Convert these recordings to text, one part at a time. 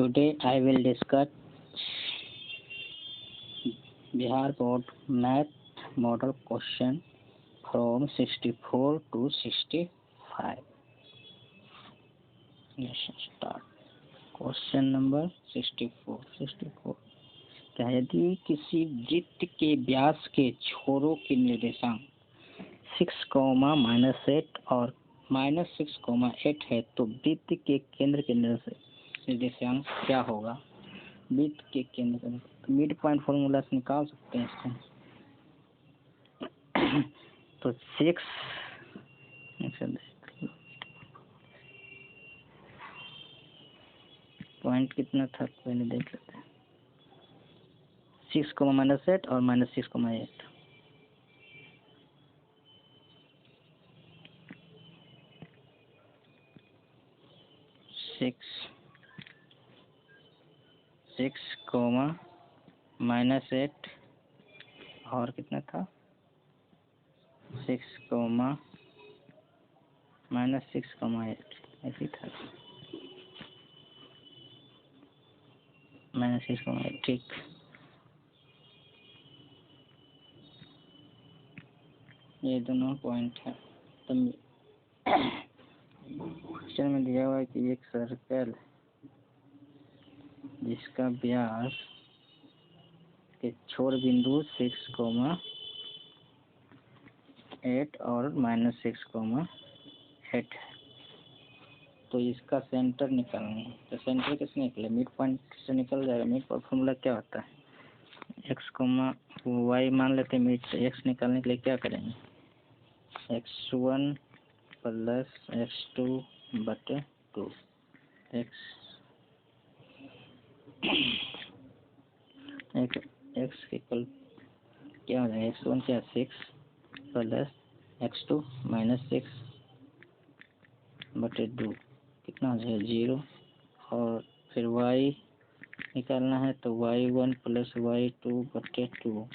Today I will discuss Bihar Board Math Model Question from 64 to 65. Let's start. Question number 64. क्या यदि किसी वृत्त के व्यास के छोरों के निर्देशांक 6, -8 और -6, 8 है तो वृत्त के केंद्र के निर्देशांक क्या होगा? वृत्त के केंद्र मिड पॉइंट फॉर्मूला से निकाल सकते हैं इसको। तो 6 पॉइंट कितना था पहले देख लेते हैं। 6, -8 और -6, 8। सिक्स -8 और कितना था? 6, -6, 8 ऐसे था। -6, 8 ठीक। ये दोनों पॉइंट है। तो क्वेश्चन में दिया हुआ है कि एक सर्कल जिसका व्यास के छोर बिंदु 6, 8 और -6, 8 है, तो इसका सेंटर निकालना है। तो सेंटर कैसे निकले? मिड पॉइंट से निकल जाएगा। मिड पॉइंट फॉर्मूला क्या होता है? x, y मान लेते हैं मिड से। x निकालने के लिए क्या करेंगे? x1 + x2/2 x इक्वल क्या हो जाएगा? x1 क्या? 6 + x2 -6/2 कितना हो जाएगा? 0। और फिर y निकालना है तो y1 + y2/2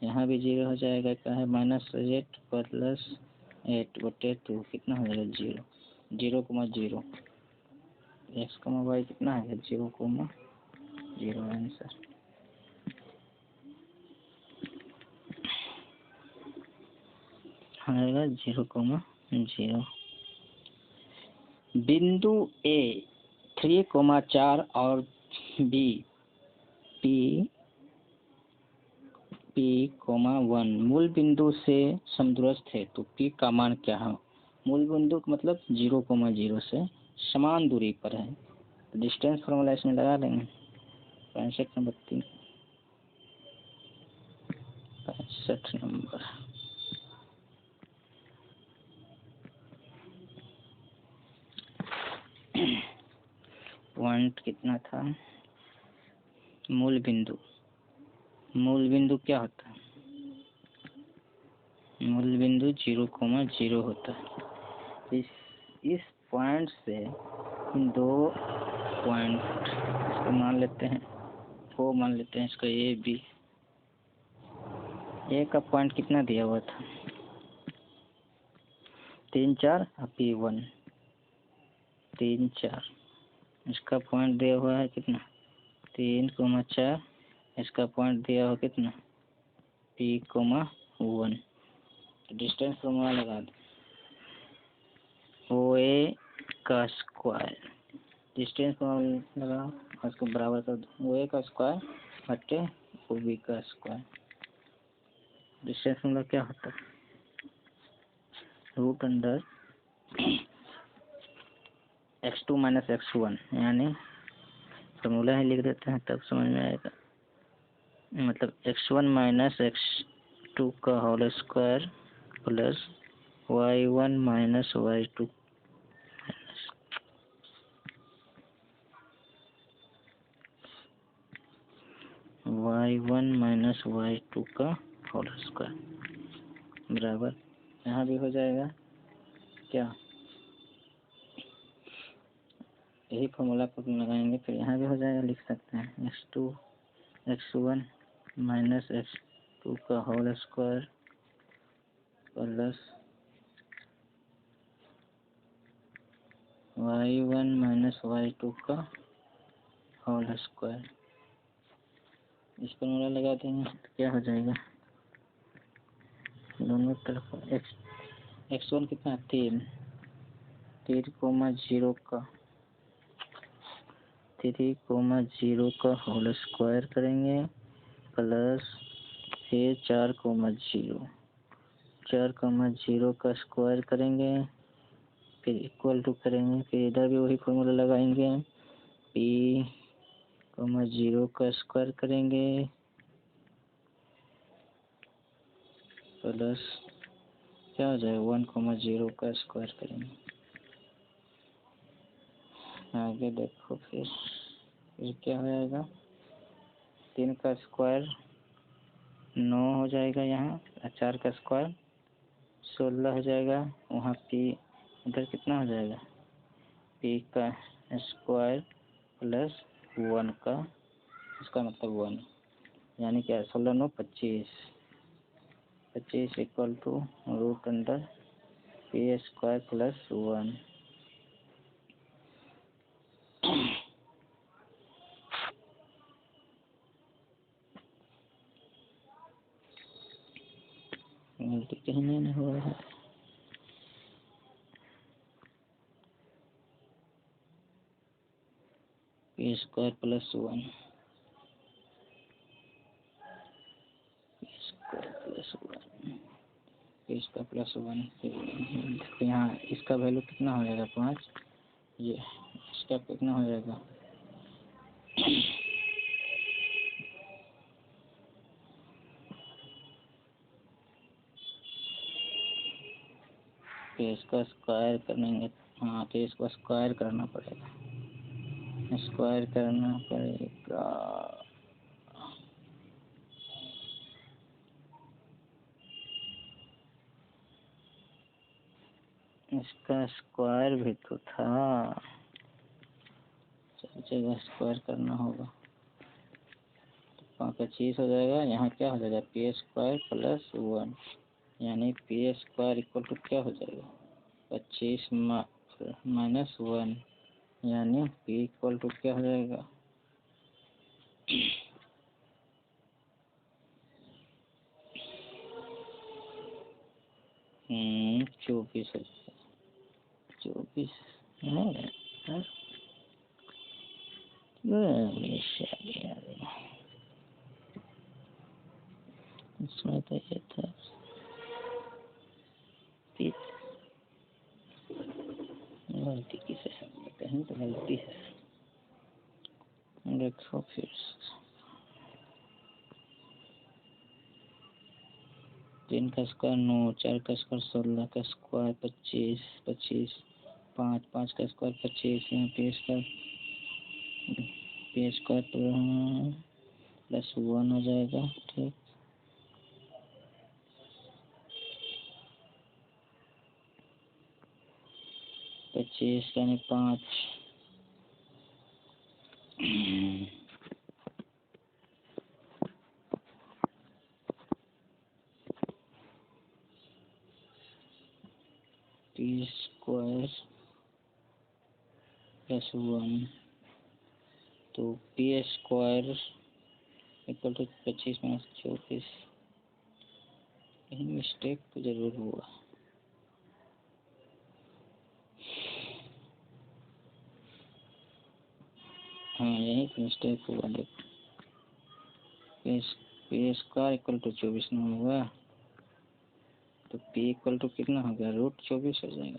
यहाँ भी 0 हो जाएगा। क्या है? -8 + 8/2 कितना हो जाएगा? 0। 0, x, y कितना है? 0, 0 आंसर। आएगा 0, 0। बिंदु A 3, 4 और B P, 1 मूल बिंदु से समदूरस्थ है तो P का मान क्या है? मूल बिंदु का मतलब 0, 0 से समान दूरी पर है। तो डिस्टेंस फॉर्मूला इसमें लगा लेंगे। 65 नंबर 3, 65 नंबर। पॉइंट कितना था? मूल बिंदु क्या होता है? मूल बिंदु 0, 0 होता है। इस पॉइंट से दो पॉइंट इसको मान लेते हैं, वो मान लेते हैं इसका ए बी। ए का पॉइंट कितना दिया हुआ था? 3, 4 और P1 3, 4। इसका पॉइंट दिया हुआ है कितना? 3, 4। इसका पॉइंट दिया हुआ कितना? P, 1। तो डिस्टेंस फॉर्मूला लगा दो। OA का स्क्वायर, डिस्टेंस फॉर्मूला लगा और उसको बराबर कर दो। OA का स्क्वायर बटे OB का स्क्वायर। डिस्टेंस फॉर्मूला क्या होता है? √अंडर x2 - x1, यानी फॉर्मूला ही लिख देते हैं तब समझ में आएगा। मतलब x1 - x2 का whole square plus y1 - y2 y2 का होल स्क्वायर बराबर। यहाँ भी हो जाएगा क्या? यही फॉर्मूला को लगाएंगे फिर यहाँ भी हो जाएगा। लिख सकते हैं x1 - x2 का whole square plus y1 - y2 का होल स्क्वायर। इस पर फॉर्मूला लगा देंगे तो क्या हो जाएगा, दोनों तरफ x1 कितना 3 3,0 का 3,0 का होल स्क्वायर करेंगे प्लस फिर 4,0 का स्क्वायर करेंगे, फिर इक्वल टू करेंगे, फिर इधर भी वही फॉर्मूला लगाएंगे, p,0 का स्क्वायर करेंगे प्लस क्या हो जाएगा 1,0 का स्क्वायर करेंगे। आगे देखो फिर क्या हो जाएगा, 3 का स्क्वायर 9 हो जाएगा, यहाँ 4 का स्क्वायर 16 हो जाएगा, वहाँ p इधर कितना हो जाएगा, p का स्क्वायर प्लस 1 का, इसका मतलब 1, यानी क्या 16 9 25 equal to root under p square plus 1। गलती कहीं नहीं हो रहा है, p स्क्वायर प्लस 1 इसका प्लस 1, फिर यहाँ इसका वैल्यू कितना हो जाएगा 5, ये इसका कितना हो जाएगा फिर इसका स्क्वायर करेंगे, हाँ फिर इसको स्क्वायर करना पड़ेगा, इसका स्क्वायर भी तो था, जगह स्क्वायर करना होगा, तो 25 हो जाएगा, यहाँ क्या हो जाएगा p स्क्वायर प्लस 1, यानी p स्क्वायर इक्वल टू क्या हो जाएगा 25 माइनस 1, यानी p इक्वल टू क्या हो जाएगा 24 हो जाएगा, 24 है इसमें तो ये था गलती किसे है, कहीं तो गलती है, देखो फिर 3 का स्क्वायर 9, 4 का स्क्वायर 16 का स्क्वायर 25 5 का स्क्वायर 25, यहाँ पे स्क्वायर प्लस 1 हो जाएगा, ठीक 25 यानी 5, p स्क्वायर प्लस 1, तो p square equal to 25 minus 24, कहीं मिस्टेक तो जरूर हुआ, हाँ यही तो मिस्टेक हुआ, देखो p स्क्वायर इक्वल टू 24 नहीं हुआ, तो p इक्वल टू कितना हो गया √24 हो जाएगा,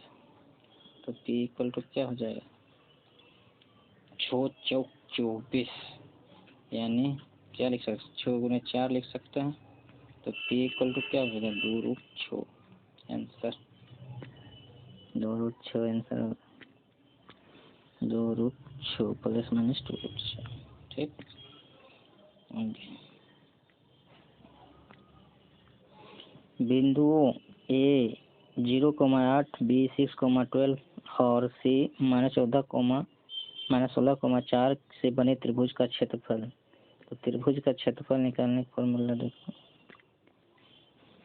तो p इक्वल टू क्या हो जाएगा 24, यानी क्या लिख सकते 6 गुने 4 लिख सकते हैं, तो p इक्वल टू क्या हो जाएगा 2√6, आंसर 2√6 आंसर 2√6 प्लस माइनस 2√6, ठीक। बिंदुओं A 0,8 B 6,12 और C -14,4 से बने त्रिभुज का क्षेत्रफल, तो त्रिभुज का क्षेत्रफल निकालने का फॉर्मूला देखो,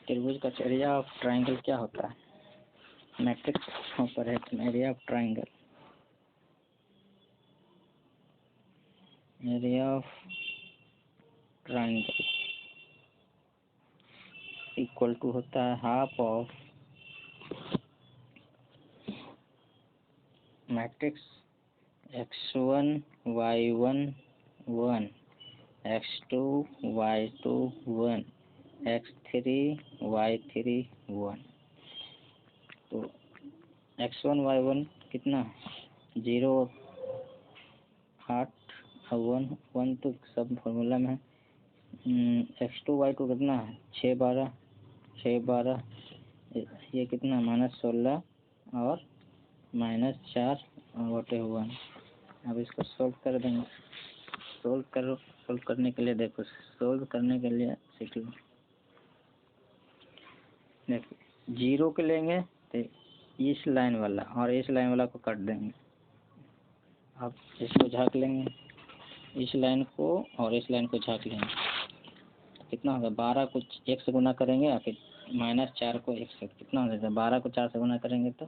त्रिभुज का एरिया ऑफ ट्राइंगल क्या होता है, मैट्रिक्स ऊपर है area of triangle, area of triangle equal to होता है half of matrix x1 y1 1 x2 y2 1 x3 y3 1। तो x1 y1 कितना 0 8 और 1 तो सब फॉर्मूला में है। x2 y2 कितना है 6 12 6 12, ये कितना -16 और -4 बटे 1। अब इसको सोल्व कर देंगे। सोल्व करने के लिए देखो, सोल्व करने के लिए सीख लो। देखो 0 के लेंगे तो इस लाइन वाला और इस लाइन वाला को काट देंगे। अब इसको झाँक लेंगे, इस लाइन को और इस लाइन को झाँक लेंगे। कितना होगा 12 को 1 से गुना करेंगे और फिर -4 को 1 से, कितना हो जाता है 12 को 4 से गुना करेंगे तो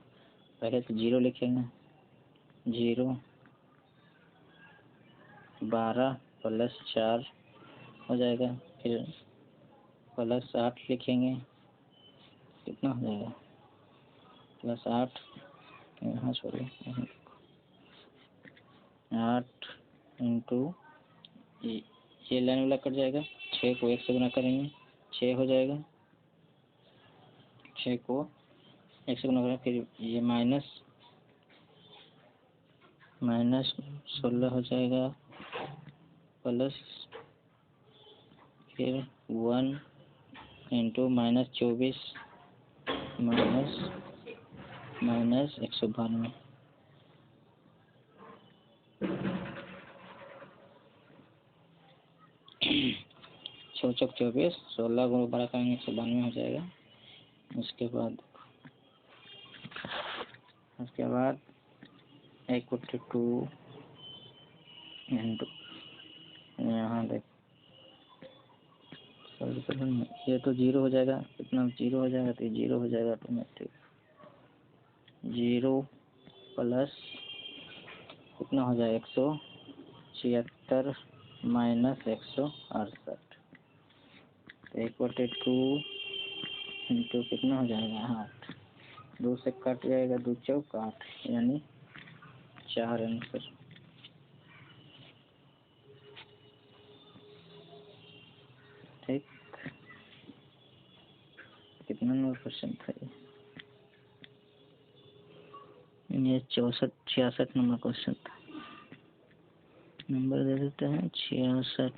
पहले तो 0 लिखेंगे, 0 12 प्लस 4 हो जाएगा, फिर प्लस 8 लिखेंगे, कितना हो जाएगा प्लस 8 यहाँ छोड़ो 8 इंटू ये लाइन वाला कट जाएगा, 6 को 1 से गुना करेंगे 6 हो जाएगा, 6 को 1 से गुना करेंगे, फिर ये -16 हो जाएगा, प्लस फिर 1 इंटू -24 -192। 6 चौक 24, 16 को बड़ा करेंगे 192 हो जाएगा। उसके बाद इक्वल टू 2 इंटू यहाँ देख ये तो 0 हो जाएगा, कितना 0 हो जाएगा तो 0 हो जाएगा ऑटोमेटिक। 0 प्लस कितना हो जाएगा 176 माइनस 168 इक्वल टू 2 इंटू कितना हो जाएगा 8, 2 से कट जाएगा, 2 चौक 8 यानी 4 आंसर। ठीक, कितना नंबर क्वेश्चन था ये 64 66 नंबर क्वेश्चन था। नंबर दे देते हैं 66।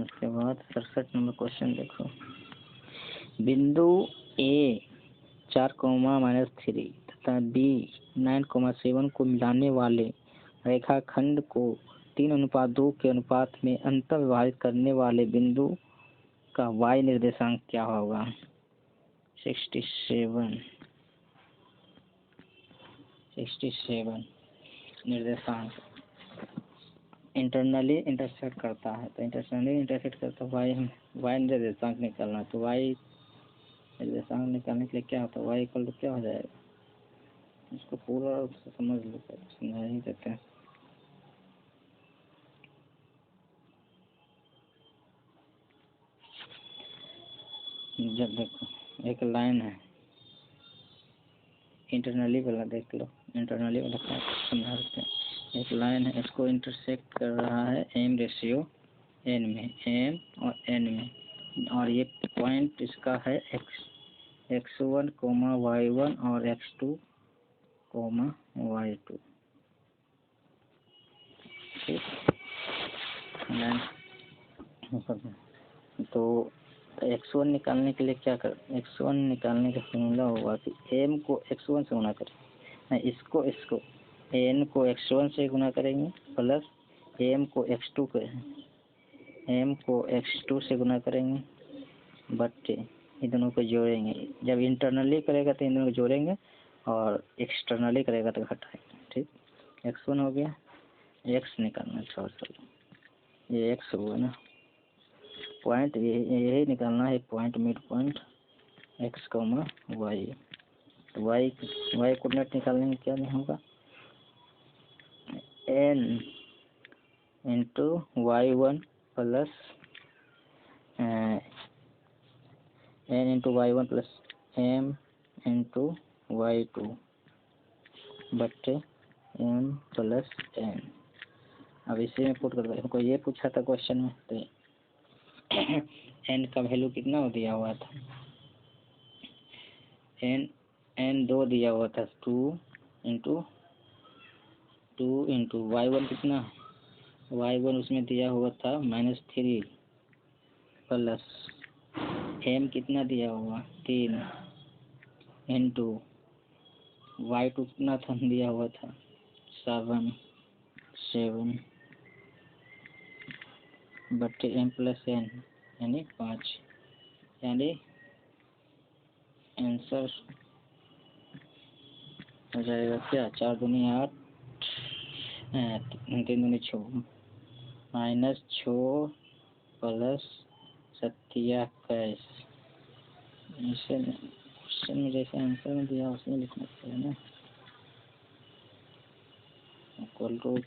उसके बाद 67 नंबर क्वेश्चन देखो, बिंदु A 4, तथा B 9, 7 को मिलाने वाले रेखाखंड को 3:2 के अनुपात में अंतर विभाजित करने वाले बिंदु का y निर्देशांक क्या होगा। 67 निर्देशांक इंटरनली इंटरसेक्ट करता है, तो इंटरनली इंटरसेक्ट करता है y निर्देशांक निकालना है। तो y निर्देशांक निकालने के लिए क्या होता है, y इक्वल टू क्या हो जाएगा, इसको पूरा समझ लो, समझा ही देते हैं। जब देखो एक लाइन है, इंटरनली वाला देख लो, इंटरनली वाला समझा देते हैं। एक लाइन है, इसको इंटरसेक्ट कर रहा है m रेशियो n में, m और n में, और ये पॉइंट इसका है x1, y1 और x2, y2। ठीक, तो x1 निकालने के लिए क्या कर, x1 निकालने का फॉर्मूला होगा कि m को x1 से गुना करें, इसको n को x1 से गुना करेंगे, प्लस m को x2 से गुना करेंगे, बट्टे इन दोनों को जोड़ेंगे। जब इंटरनली करेगा तो इन दोनों को जोड़ेंगे और एक्सटर्नली करेगा तो घटाएंगे। ठीक, x1 हो गया, x निकालना छोड़, ये x हुआ ना, पॉइंट यही निकालना है, point mid point x, y। तो वाई कोऑर्डिनेट निकालने में क्या नहीं होगा, n into y1 plus n into y1 plus m into y2 बट्टे m प्लस n। अब इसी में पुट कर दो। हमको ये पूछा था क्वेश्चन में, तो n का वैल्यू कितना दिया हुआ था, n 2 दिया हुआ था, 2 इंटू y1 कितना, y1 उसमें दिया हुआ था -3 प्लस m कितना दिया हुआ 3 इंटू y2 कितना था दिया हुआ था 7 बट्टे m प्लस n यानी 5, यानी आंसर हो जाएगा क्या, 4 दूनी 8, 3 दूनी 6, -6 प्लस 27। इसे क्वेश्चन में जैसे आंसर में दिया उसमें लिखना चाहिए ना, equal to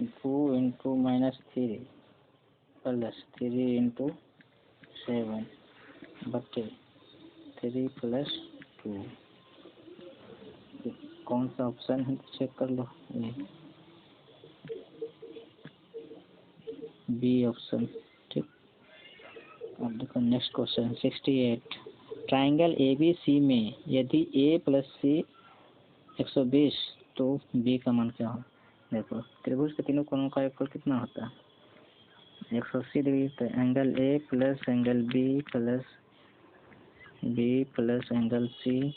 2 into -3 plus 3 into 7 बट्टे 3 प्लस 2। कौन सा ऑप्शन है चेक कर लो, बी ऑप्शन, ठीक। अब देखो नेक्स्ट क्वेश्चन 68। ट्राइंगल ABC में यदि A प्लस सी 120 तो B का मान क्या हो। देखो त्रिभुज के तीनों कोणों का योगफल कितना होता है 180 डिग्री, तो angle A plus angle B plus angle C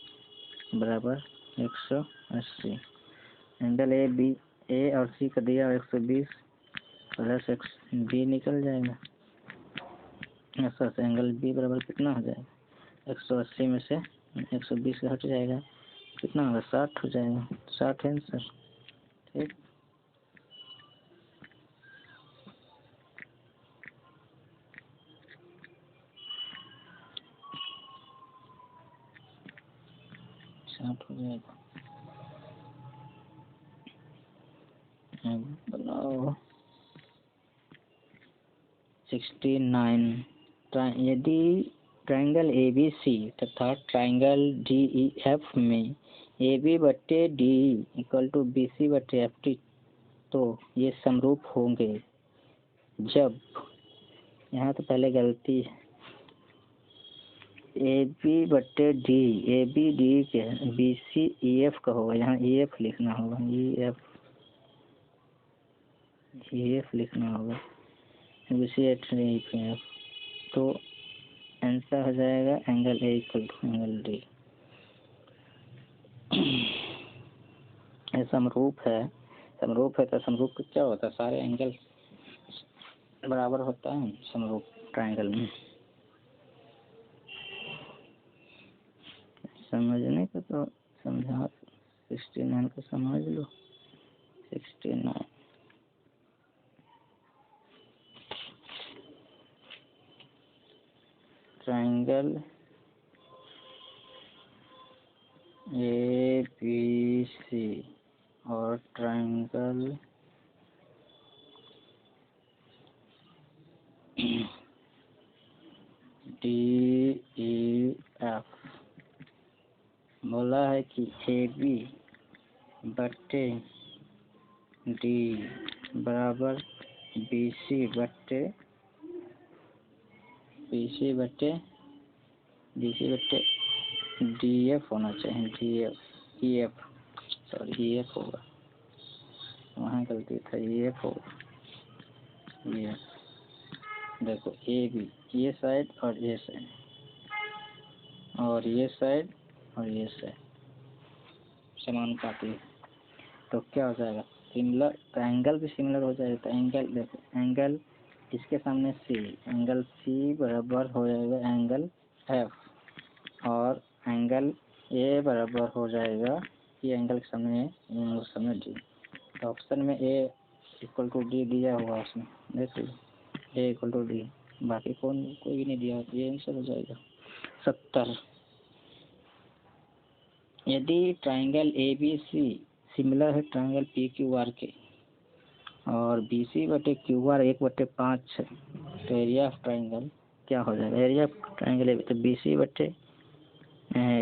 बराबर 180। एंगल A और C का दिया 120 प्लस B निकल जाएगा, ऐसा एंगल B बराबर कितना हो जाएगा 180 में से 120 हट जाएगा, कितना होगा 60 हो जाएगा, 60 है आंसर, ठीक। हो जाएगा। बनाओ 69। यदि ट्राइंगल ABC तथा ट्राइंगल DEF में AB बट्टे DE इक्वल टू BC बट्टे FD, तो ये समरूप होंगे जब, यहाँ तो पहले गलती है, AB बट्टे D, AB D के BC EF का होगा, यहाँ EF लिखना होगा, EF लिखना होगा, BC EF, तो आंसर हो जाएगा angle A equal to angle D। समरूप है तो समरूप का क्या होता है, सारे एंगल बराबर होता है समरूप ट्राइंगल में। समझने का तो समझा, 69 को समझ लो। 69 ट्राइंगल ABC और ट्राइंगल DEF बोला है कि AB बट्टे D बराबर BC बट्टे DF होना चाहिए, EF होगा, वहाँ गलती था, EF होगा। देखो AB ये साइड और ये साइड और ये साइड और ये साइड समानुपाती है, तो क्या हो जाएगा सिमिलर, तो एंगल भी सिमिलर हो जाएगा। तो एंगल देखो, एंगल इसके सामने C, एंगल C बराबर हो जाएगा एंगल F, और एंगल A बराबर हो जाएगा ये एंगल के सामने D। तो ऑप्शन में A इक्वल टू D दिया हुआ उसमें, देख लो A इक्वल टू D, बाकी कोई भी नहीं दिया, ये आंसर हो जाएगा। 70। यदि triangle A B C similar है ट्राइंगल पी क्यू आर के और बी सी बटे क्यू आर 1/5 है, तो एरिया ऑफ ट्राइंगल क्या हो जाएगा? एरिया ऑफ ट्राइंगल तो बी सी बटे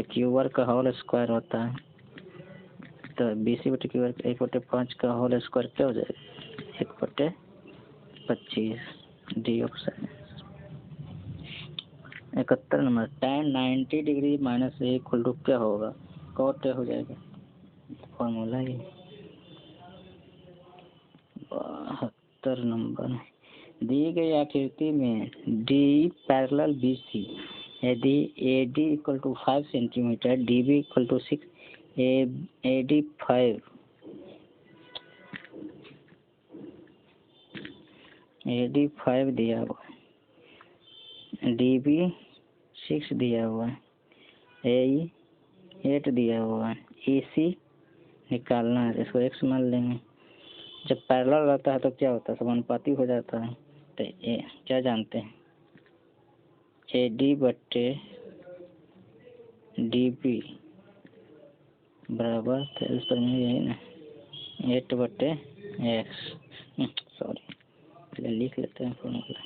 क्यू आर का होल स्क्वायर होता है, तो बी सी बटे क्यू आर 1/5 का होल स्क्वायर क्या हो जाएगा? 1/25। D option. 71 number, tan 90 degree minus A equal to क्या होगा? कॉट हो जाएगा, फॉर्मूला ही। 72 नंबर, दी गई आकृति में डी पैरेलल बी सी, यदि A D equal to 5 centimetre, D B equal to 6, A D 5, A D 5 दिया हुआ, डी बी 6 दिया हुआ है, ए 8 दिया हुआ है, ई सी निकालना है, इसको एक्स मान लेंगे। जब पैरेलल रहता है तो क्या होता है? समानुपाती हो जाता है। तो क्या जानते हैं? ए डी बटे डी बी बराबर, तो इस पर यही ना 8/x। सॉरी, पहले लिख लेते हैं फॉर्मूला।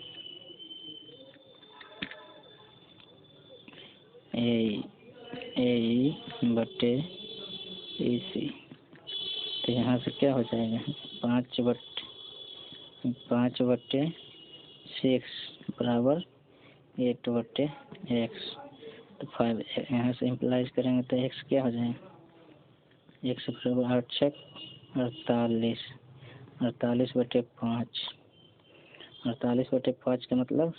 ए बटे ए सी, तो यहाँ से क्या हो जाएगा? 5/6 बराबर 8/x, तो 5 यहाँ से इम्प्लाइज करेंगे तो x क्या हो जाएगा? x बराबर 8×6 48, 48/5, 48/5 का मतलब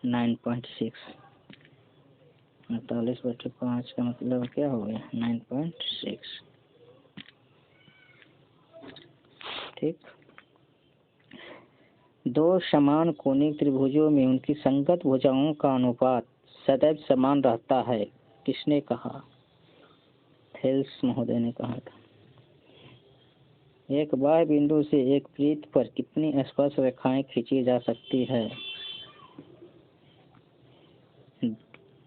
9.6, 48/5 का मतलब क्या हो गया? 9.6। ठीक। दो समान कोणीय त्रिभुजों में उनकी संगत भुजाओं का अनुपात सदैव समान रहता है, किसने कहा? थेल्स महोदय ने कहा था। एक बाह्य बिंदु से एक वृत्त पर कितनी स्पर्श रेखाएं खींची जा सकती है?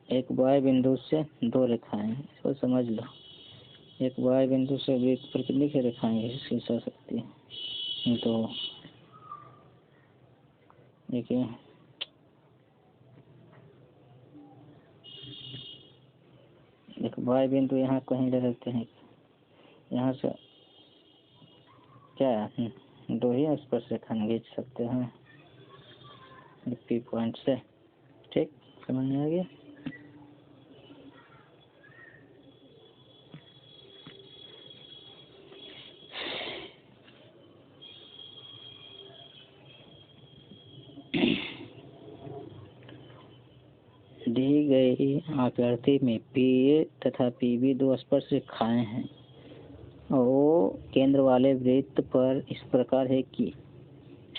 एक बाह्य बिंदु से 2 रेखाएं, इसको समझ लो। एक बाह्य बिंदु से वृत्त पर कितनी रेखाएं खींची जा सकती है? 2। देखिए, एक बाह्य बिंदु यहाँ कहीं ले लेते हैं, यहाँ से क्या 2 ही स्पर्श रेखा खींच सकते हैं पी पॉइंट से। ठीक, समझ में आ गया? दी गई आकृति में पी ए तथा पी बी 2 स्पर्श रेखाएं हैं और केंद्र वाले वृत्त पर इस प्रकार है कि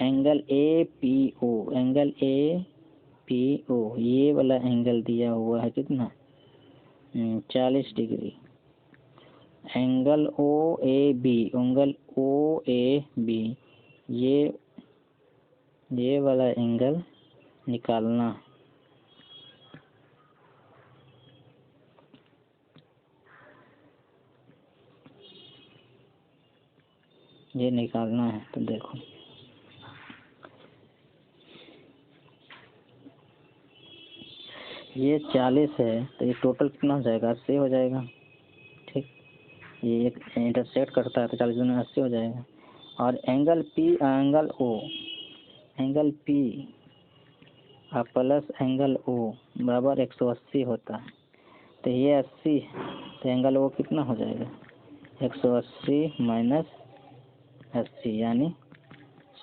angle A P O, angle A P O, ये वाला एंगल दिया हुआ है कितना? 40 degree. Angle O A B, angle O A B, ये वाला एंगल निकालना। ये निकालना है, तो देखो ये 40 है, तो ये टोटल कितना हो जाएगा? 80 हो जाएगा। ठीक, ये एक इंटरसेक्ट करता है तो 40 में 80 हो जाएगा। और angle P, angle P plus angle O बराबर 180 होता है, तो ये 80, तो एंगल ओ कितना हो जाएगा? 180 माइनस 80 यानी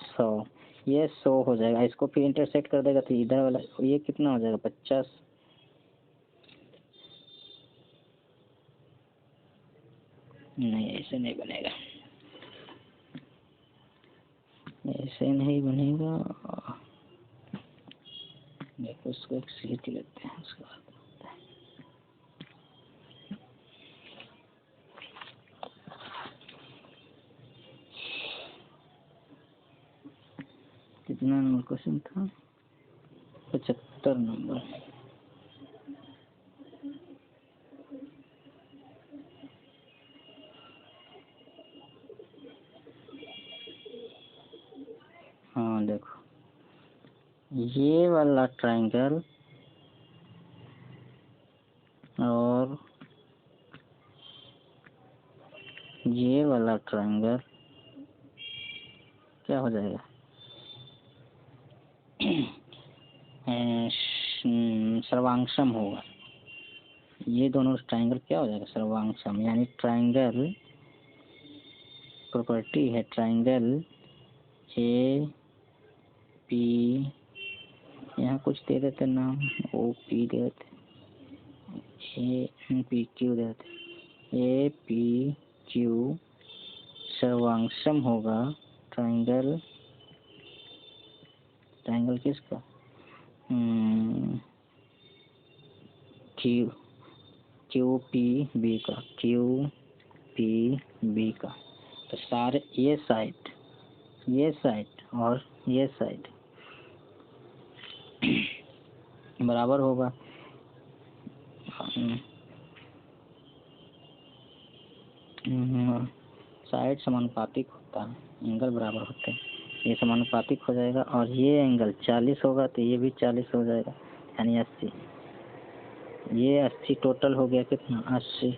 100, ये 100 हो जाएगा। इसको फिर इंटरसेक्ट कर देगा तो इधर वाला ये कितना हो जाएगा? 50। नहीं, ऐसे नहीं बनेगा, ऐसे नहीं बनेगा। देखो, उसको एक सीट लेते हैं, उसके बाद कितना नंबर क्वेश्चन था? 75 नंबर। ये वाला ट्रायंगल और ये वाला ट्रायंगल क्या हो जाएगा? सर्वांगसम होगा। ये दोनों ट्रायंगल क्या हो जाएगा? सर्वांगसम। यानी ट्रायंगल प्रॉपर्टी है, ट्रायंगल ए पी, यहाँ कुछ दे देते नाम, ओ पी दे देते, ए पी क्यू दे देते, ए पी क्यू सर्वांगसम होगा। ट्रायंगल, ट्रायंगल किसका? क्यू, क्यू पी बी का, क्यू पी बी का। तो सारे ये साइड और ये साइड बराबर होगा। साइड समानुपातिक होता है, एंगल बराबर होते हैं, ये समानुपातिक हो जाएगा। और ये एंगल 40 होगा तो ये भी 40 हो जाएगा, यानी 80। ये 80 टोटल हो गया, कितना? 80।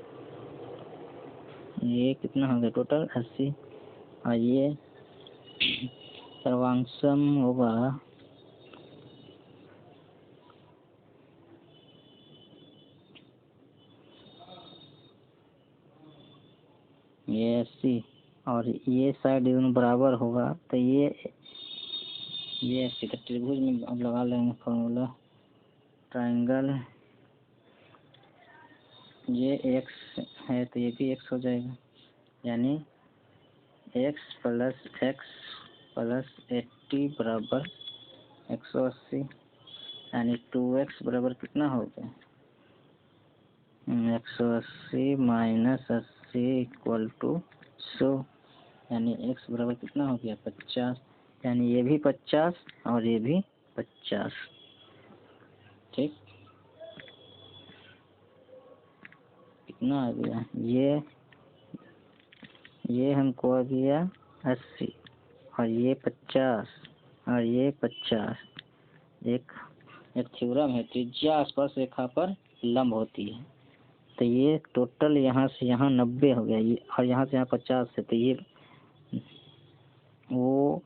ये कितना हो गया टोटल? 80। और ये सर्वांगसम होगा, ये 80 और ये साइड दोनों बराबर होगा तो ये 80। तो त्रिभुज में अब लगा लेंगे फॉर्मूला, ट्रायंगल ये x है तो ये भी x हो जाएगा, यानी x प्लस 80 बराबर 180, यानी 2x बराबर कितना हो गया? 180 माइनस 80 इक्वल टू 100, यानी x बराबर कितना हो गया? 50। यानी ये भी 50 और ये भी 50। ठीक, कितना आ गया? ये हमको आ गया 80 और ये 50 और ये 50। एक थ्योरम है, त्रिज्या स्पर्श रेखा पर लंब होती है। तो ये टोटल यहाँ से यहाँ 90 हो गया, ये और यहाँ से यहाँ 50 है। तो ये वो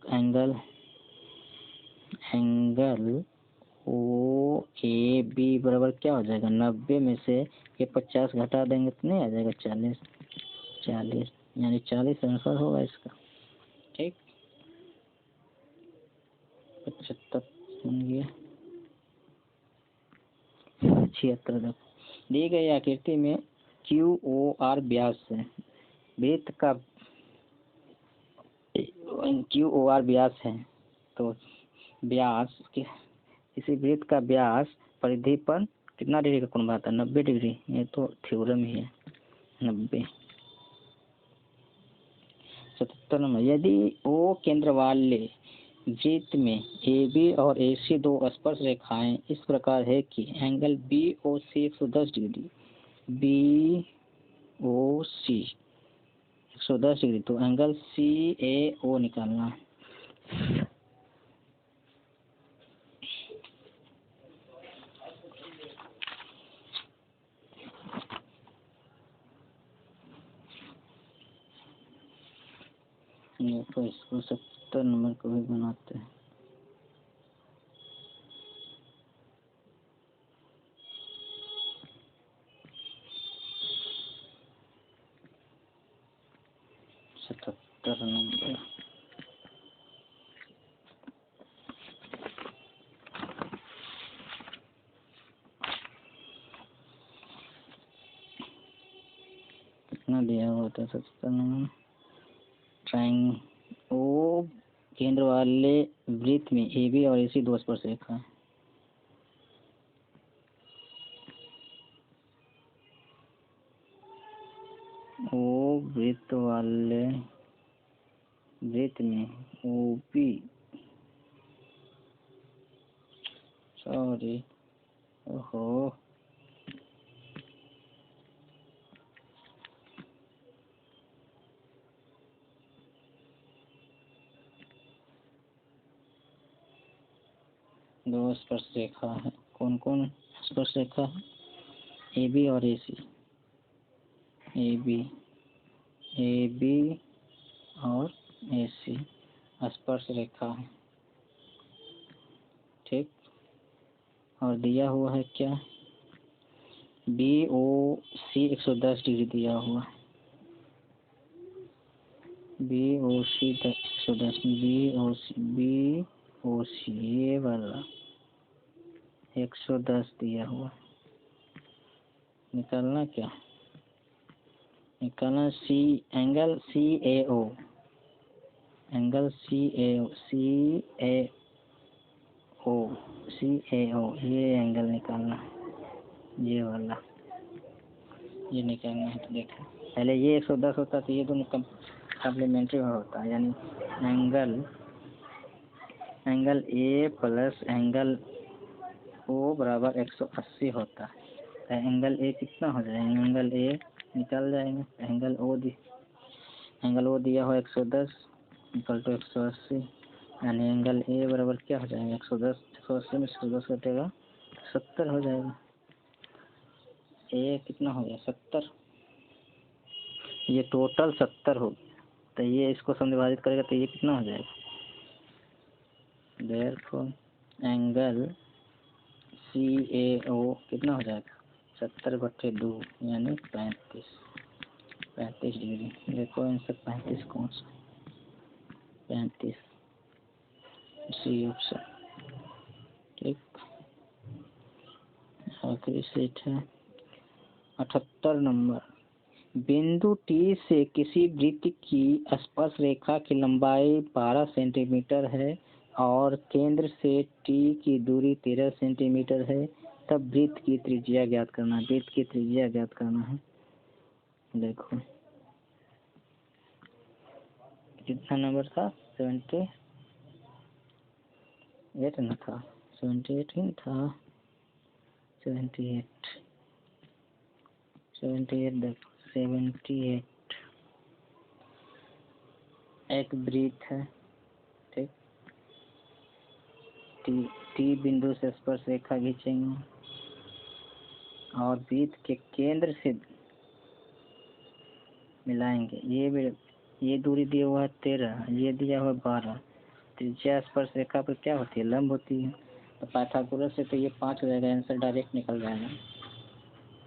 एंगल ओ ए बी बराबर क्या हो जाएगा? 90 में से ये 50 घटा देंगे तो नहीं आ जाएगा? 40, यानी 40 आंसर होगा इसका। ठीक, 75 बन गया। 76 दी गई आकृति में QOR व्यास है, वृत्त का QOR व्यास है, तो व्यास किसी वृत्त का व्यास परिधि पर कितना डिग्री का कोण बनाता है? 90 डिग्री। ये तो थ्योरम ही है, 90। 77 नंबर, यदि O केंद्र वाले वृत्त में AB और AC दो स्पर्श रेखाएं इस प्रकार है कि angle BOC 110 degree, BOC 110 degree, तो एंगल CAO निकालना है। तो इसको 70 नंबर को भी बनाते हैं। नंबर कितना दिया हुआ था? 70 नंबर। ओ केंद्र वाले वृत्त में AB और AC दो स्पर्श रेखा है। ओ वृत्त वाले वृत्त में OB, सॉरी, ओहो, दो स्पर्श रेखा है। कौन कौन स्पर्श रेखा है? ए बी और ए सी। ए बी और ए सी स्पर्श रेखा है, ठीक। और दिया हुआ है क्या? बी ओ सी 110 डिग्री दिया हुआ। बी ओ सी 110, बी ओ सी ये वाला 110 दिया हुआ। निकालना क्या? निकालना सी एंगल सी ए ओ, एंगल सी ए ओ ये एंगल निकालना, ये वाला ये निकालना है। तो देखो पहले ये 110 होता तो ये दोनों कम्प्लीमेंट्री होता, यानी angle A plus angle O बराबर 180 होता। तो एंगल ए कितना हो जाएगा? एंगल ए निकल जाएगा। एंगल ओ दिया हो 110 इक्वल टू 180, यानी एंगल ए बराबर क्या हो जाएगा? 110, 180 में 110 कटेगा 70 हो जाएगा। ए कितना हो गया? 70। ये टोटल 70 हो गया। तो ये इसको समविभाजित करेगा तो ये कितना हो जाएगा? देयरफॉर एंगल सी ए ओ कितना हो जाएगा? 70/2 यानी 35 डिग्री। देखो आंसर 35 कौन सा? 35 सी ऑप्शन, ठीक। आखिरी सेट है 78 नंबर। बिंदु टी से किसी वृत्त की स्पर्श रेखा की लंबाई 12 सेंटीमीटर है और केंद्र से टी की दूरी 13 सेंटीमीटर है, तब वृत्त की त्रिज्या ज्ञात करना। वृत्त की त्रिज्या ज्ञात करना है। देखो कितना नंबर था? 78 ना था? 78 ही था। 78 देखो 78 एक वृत्त है, ठीक। टी बिंदु से स्पर्श रेखा खींचेंगे और वृत्त के केंद्र से मिलाएंगे। ये दूरी दिया हुआ है 13, ये दिया हुआ 12। त्रिज्या स्पर्श रेखा पर क्या होती है? लंब होती है। तो पाइथागोरस से तो ये 5 हो जाएगा, आंसर डायरेक्ट निकल जाएगा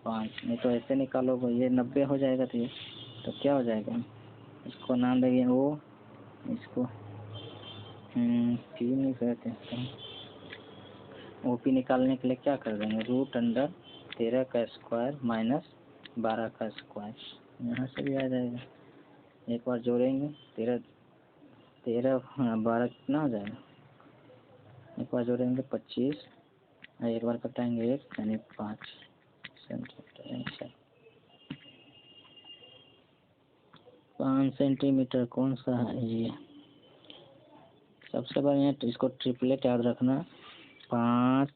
5। नहीं तो ऐसे निकालोगे ये 90 हो जाएगा। तो क्या हो जाएगा? इसको नाम देंगे ओ, इसको पी नहीं कहते हैं। ओपी निकालने के लिए क्या कर देंगे? √13 का स्क्वायर माइनस 12 का स्क्वायर, यहाँ से भी आ जाएगा। एक बार जोड़ेंगे 13 12 कितना हो जाएगा? एक बार जोड़ेंगे 25 और एक बार कटाएंगे 1 यानी 5 सेंटीमीटर। 5 सेंटीमीटर कौन सा है? ये सबसे बढ़िया इसको ट्रिपलेट याद रखना। 5,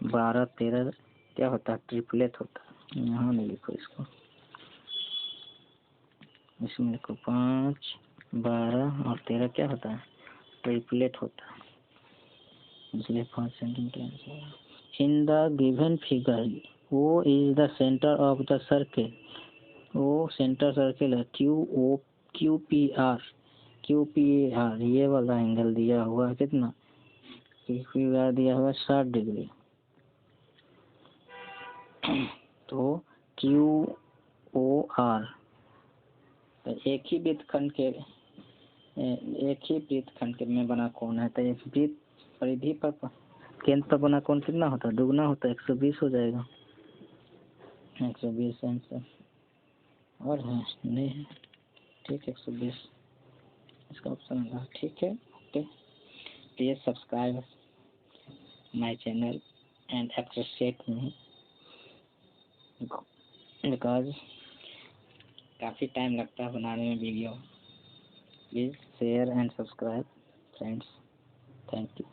12, 13 क्या होता है? ट्रिपलेट होता है। यहाँ नहीं लिखो इसको, इसमें लिखो 5, 12 और 13 क्या होता है? ट्रिपलेट होता है, इसलिए 5 centimetre. In the given figure O is the centre of the circle. O centre circle है। QPR ये वाला एंगल दिया हुआ है कितना? QPR दिया हुआ 60 डिग्री। तो QOR एक ही वृत्तखंड के में बना कोण है। तो एक वृत्त परिधि पर केंद्र पर बना कोण कितना होता है? दुगना होता है, 120 हो जाएगा। 120 आंसर और है नहीं है, ठीक। 120 इसका ऑप्शन होगा, ठीक है। Okay, please subscribe my channel and appreciate me because काफ़ी टाइम लगता है बनाने में video. Please share and subscribe friends, thank you.